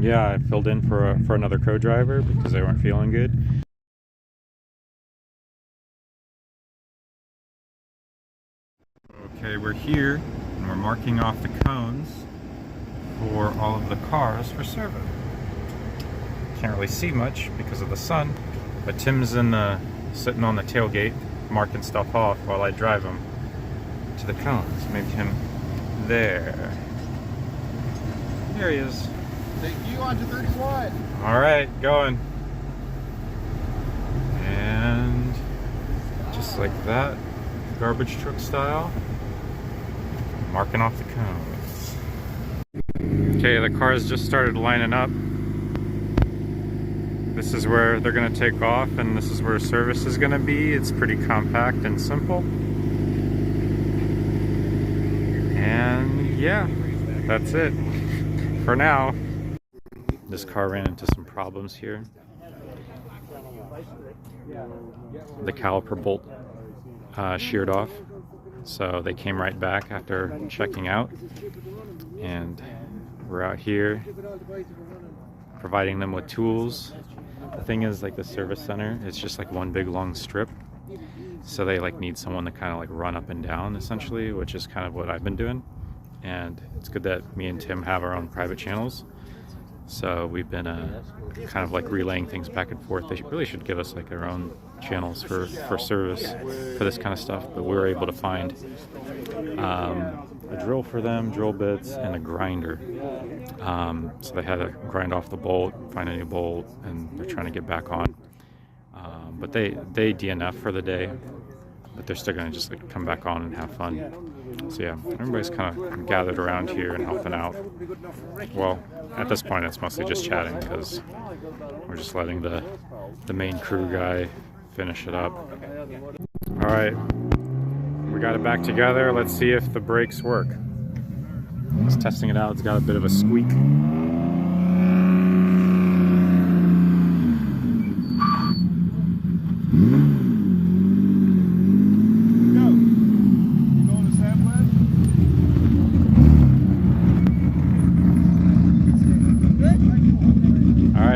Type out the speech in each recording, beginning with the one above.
Yeah, I filled in for another co-driver because they weren't feeling good. Okay, we're here and we're marking off the cones for all of the cars for service. Can't really see much because of the sun, but Tim's sitting on the tailgate marking stuff off while I drive him to the cones. Maybe him there. There he is. Thank you, on to 31. All right, going. And just like that, garbage truck style, marking off the cones. Okay, the cars just started lining up. This is where they're gonna take off, and this is where service is gonna be. It's pretty compact and simple. And yeah, that's it for now. This car ran into some problems here. The caliper bolt sheared off, so they came right back after checking out, and we're out here providing them with tools. The thing is, like, the service center, it's just like one big long strip, so they like need someone to kind of like run up and down essentially, which is kind of what I've been doing. And it's good that me and Tim have our own private channels, so we've been kind of like relaying things back and forth. They really should give us like their own channels for service for this kind of stuff, but we were able to find a drill for them, drill bits, and a grinder. So they had to grind off the bolt, find a new bolt, and they're trying to get back on. But they DNF for the day, but they're still gonna just like come back on and have fun. So yeah, everybody's kind of gathered around here and helping out. Well, at this point it's mostly just chatting because we're just letting the main crew guy finish it up. All right, we got it back together. Let's see if the brakes work. Just testing it out. It's got a bit of a squeak.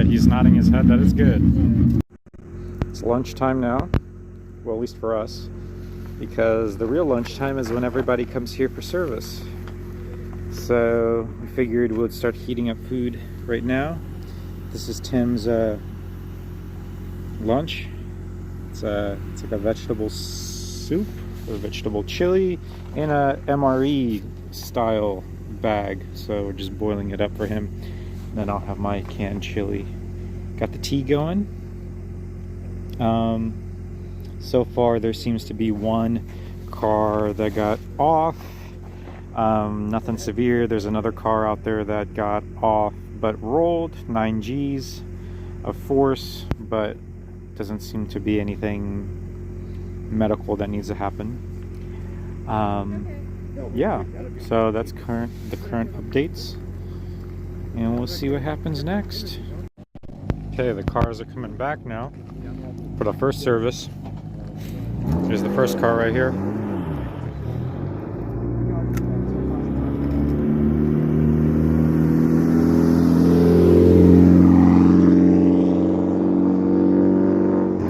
He's nodding his head that it's good. It's lunchtime now, well, at least for us, because the real lunchtime is when everybody comes here for service. So we figured we'd start heating up food right now. This is Tim's lunch. It's like a vegetable soup or vegetable chili in a MRE style bag. So we're just boiling it up for him. And then I'll have my canned chili. Got the tea going. So far there seems to be one car that got off. Nothing severe. There's another car out there that got off but rolled 9 G's of force, but doesn't seem to be anything medical that needs to happen. Yeah, so that's the current updates, and we'll see what happens next. Okay, the cars are coming back now for the first service. Here's the first car right here.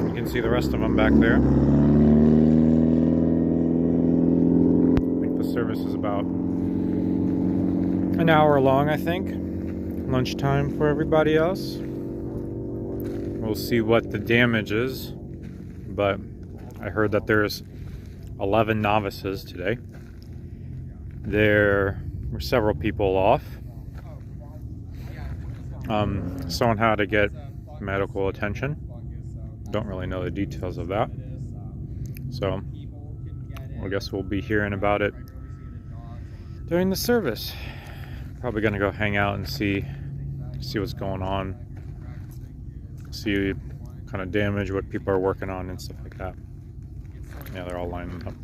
You can see the rest of them back there. I think the service is about an hour long, I think. Lunchtime for everybody else. We'll see what the damage is, but I heard that there's 11 novices today. There were several people off. Someone had to get medical attention. Don't really know the details of that. So I guess we'll be hearing about it during the service. Probably gonna go hang out and see what's going on. See kind of damage, what people are working on and stuff like that. Yeah, they're all lining up.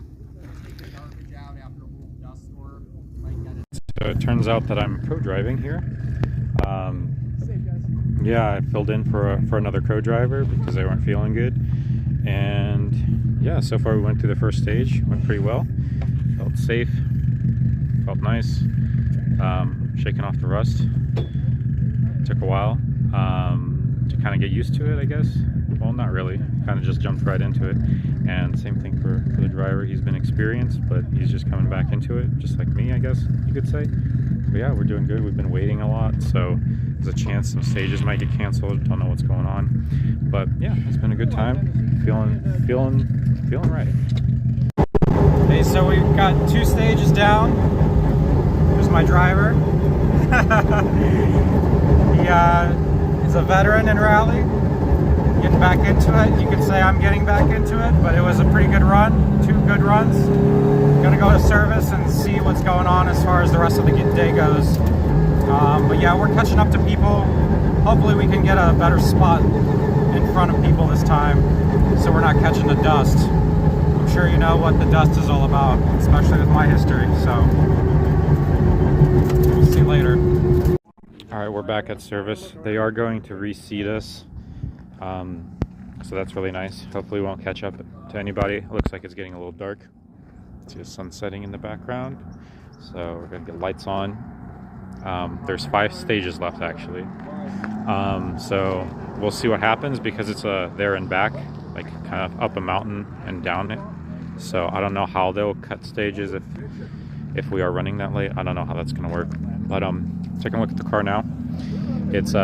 So it turns out that I'm co-driving here. Yeah, I filled in for another co-driver because they weren't feeling good. And yeah, so far we went through the first stage, went pretty well. Felt safe, felt nice. Shaking off the rust. took a while to kind of get used to it, I guess. Well, not really. Kind of just jumped right into it. And same thing for the driver. He's been experienced, but he's just coming back into it, just like me, I guess you could say. But yeah, we're doing good. We've been waiting a lot, so there's a chance some stages might get canceled. Don't know what's going on. But yeah, it's been a good time. Feeling right. Hey, so we've got 2 stages down. There's my driver. He is a veteran in rally. Getting back into it. You could say I'm getting back into it, but it was a pretty good run. 2 good runs. Gonna go to service and see what's going on as far as the rest of the day goes. But yeah, we're catching up to people. Hopefully we can get a better spot in front of people this time, so we're not catching the dust. I'm sure you know what the dust is all about, especially with my history, so we'll see later. Alright, we're back at service. They are going to reseat us, so that's really nice. Hopefully we won't catch up to anybody. It looks like it's getting a little dark. See the sun setting in the background, so we're going to get lights on. There's 5 stages left actually, so we'll see what happens because it's a there and back, like kind of up a mountain and down it. So I don't know how they'll cut stages if we are running that late. I don't know how that's gonna work. But taking a look at the car now. It's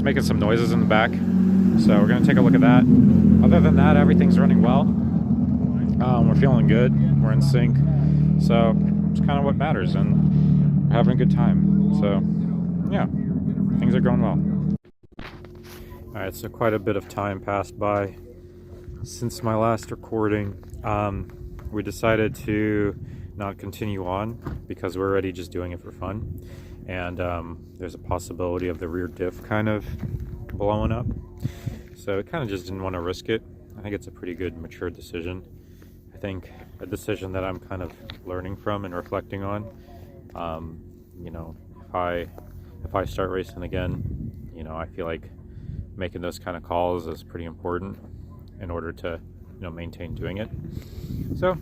making some noises in the back, so we're gonna take a look at that. Other than that, everything's running well. We're feeling good. We're in sync. So it's kind of what matters, and we're having a good time. So yeah, things are going well. Alright, so quite a bit of time passed by since my last recording. We decided to not continue on because we're already just doing it for fun, and there's a possibility of the rear diff kind of blowing up, so we kind of just didn't want to risk it. I think it's a pretty good mature decision. I think a decision that I'm kind of learning from and reflecting on. You know, if I start racing again, you know, I feel like making those kind of calls is pretty important in order to, you know, maintain doing it. So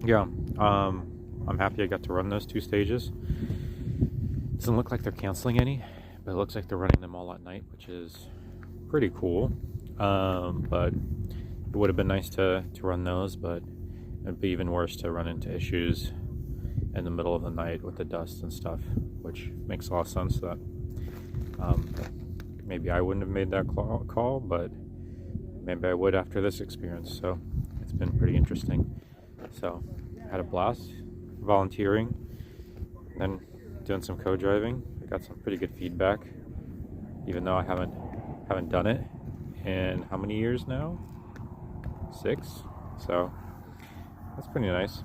yeah, I'm happy I got to run those 2 stages. Doesn't look like they're canceling any, but it looks like they're running them all at night, which is pretty cool. But it would have been nice to run those, but it'd be even worse to run into issues in the middle of the night with the dust and stuff, which makes a lot of sense that maybe I wouldn't have made that call, but maybe I would after this experience. So it's been pretty interesting. So I had a blast volunteering, then doing some co-driving. I got some pretty good feedback, even though I haven't done it in how many years now? 6. So that's pretty nice.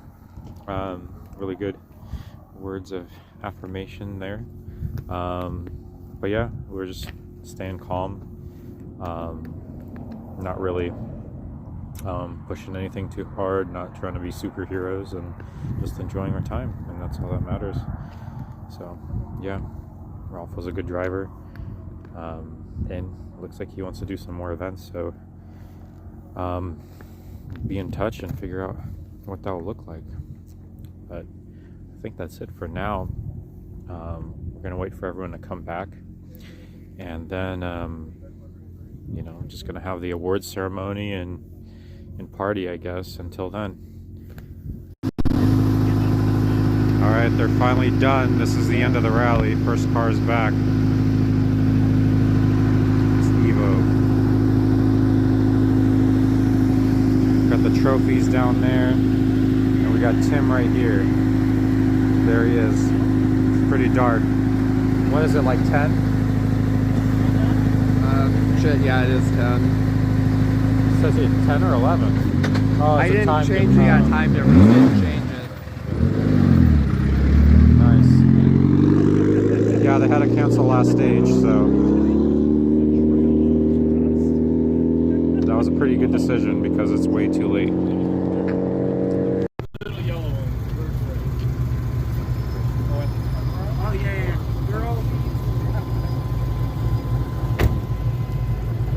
Really good words of affirmation there. But yeah, we're just staying calm, not really pushing anything too hard, not trying to be superheroes, and just enjoying our time, and that's all that matters. So yeah, Ralph was a good driver, and it looks like he wants to do some more events, so be in touch and figure out what that will look like. But I think that's it for now. We're gonna wait for everyone to come back, and then you know, just gonna have the awards ceremony and party, I guess, until then. Alright, they're finally done. This is the end of the rally. First car's back. It's Evo. Got the trophies down there, and we got Tim right here. There he is. It's pretty dark. What is it, like 10? Shit, yeah, it is 10. It says here 10 or 11. Oh, I didn't time change the time difference. Didn't change it. Nice. Yeah, they had to cancel last stage, so that was a pretty good decision because it's way too late.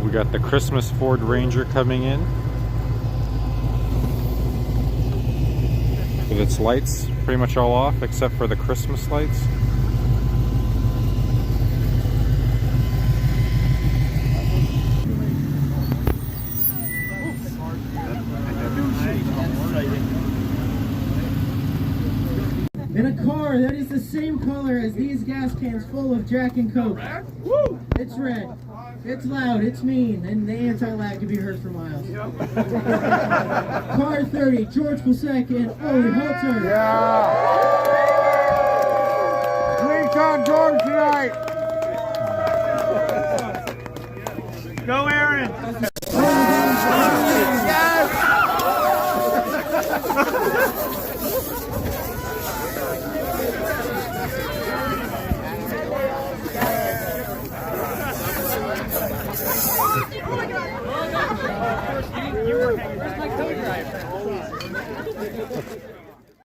We got the Christmas Ford Ranger coming in with its lights pretty much all off except for the Christmas lights. same color as these gas cans full of Jack and Coke. It's red. It's loud. It's mean. And the anti-lag can be heard for miles. Car 30, George Pulsek and Ole Holter. Yeah. Drinks on George tonight. Go, Aaron!